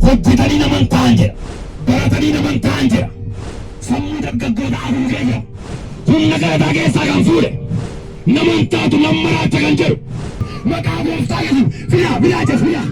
hojjetanii naman ta'an jedha. Baratanii naman ta'an jedha. Sammuu dargaggootaa haguugee jira. Humna galataa keessaa kan fuudhe. Naman taatu lammaraacha kan jedhu. Maqaa gooftaa Yesuus fidaa fidaa jedhu fidaa.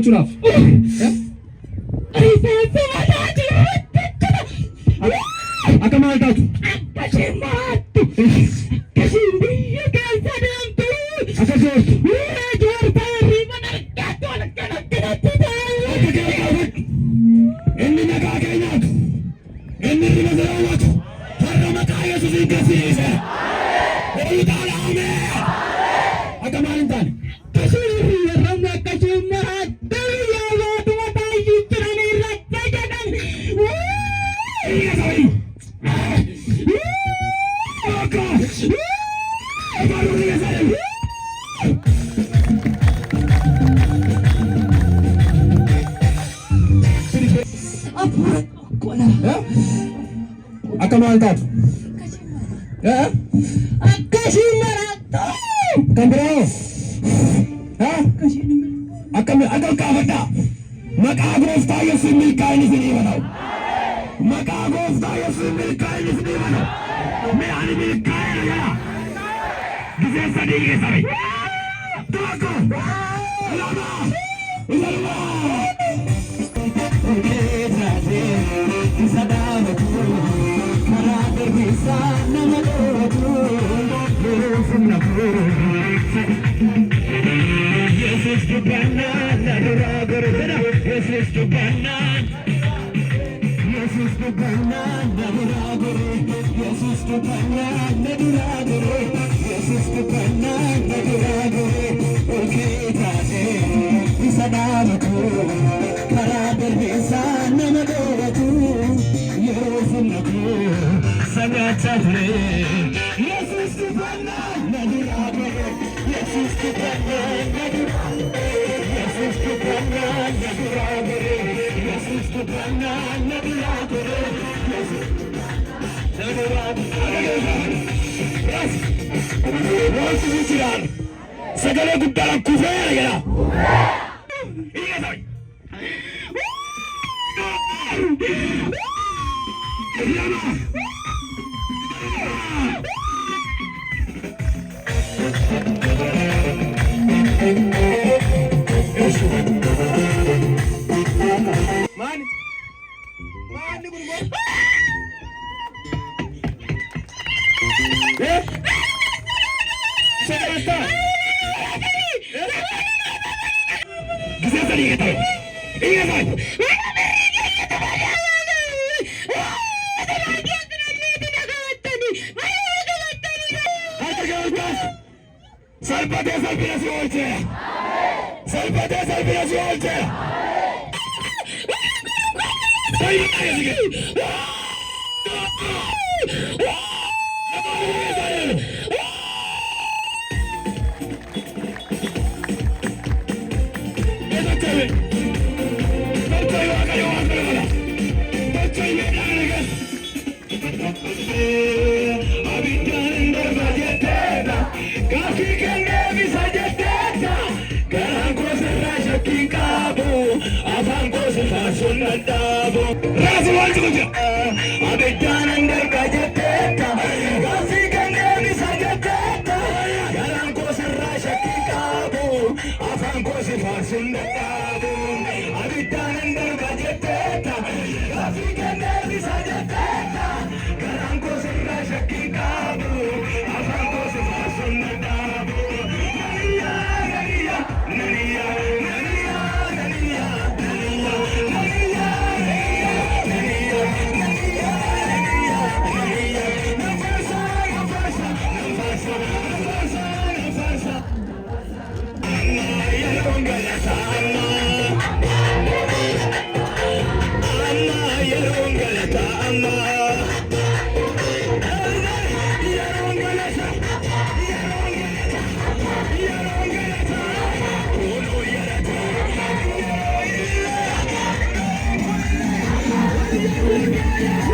Churaf. Akka maal taatu? Akkasiin baattu. Akkasiin biyya keessa deemtu. Akka joortu. Joortaa hirriban argaatu akkanatti ta'e. Inni nagaa keenyaatu. Inni hirriba saraawwatu. Har'a maqaa Yesuusiin gasiise. Hooltaa dhaamee. Akka maal hin taane? Akka maal taatu? Akkasiin maraattu. Kan biroo? Akka kaafadhaa. Maqaa gooftaa Yesuus milkaa'inni isinii bana'u. Maqaa gooftaa Yesuus milkaa'inni isinii bana'u. Mee ani milkaa'ina jala. Gisee sadii geessame. Tokko. Lama. Isa dhumaa. Yesus tu banan, nadura gurudana. Yesus tu banan, Yesus tu banan, nadura guru. Yesus tu banan, nadura guru. Yesus tu banan, nadura guru. Okay, tade, isadam tu, karaber besan namadora tu. Yesus tu, sangat cahre. Yesus tu banan, nadura guru. Yesus tu banan, nadura guru. Yesus tu banan, nadura guru. Yesus tu banan, nadura guru. Yesus nadura guru. Yes. Wanti jiran. Sagale guddaa kufee jira. Iya sai. Mani gurgurtaa. Sagalata. Gisee sadii geetame. Iya sai. Salphatee salphina si oolcheera. Salphatee salphina si oolcheera. Rasu wanti kuja. Abidjan andar kajateta. Kasi kenge bisa jateta. Garan ko sarra shakki kabu. Afan ko sifar sunnatabu. Abidjan andar kajateta. Kasi kenge bisa jateta. Garan ko sarra shakki kabu. Afan ko sifar sunnatabu. Naniya, naniya, naniya, naniya, naniya, naniya. Yeah.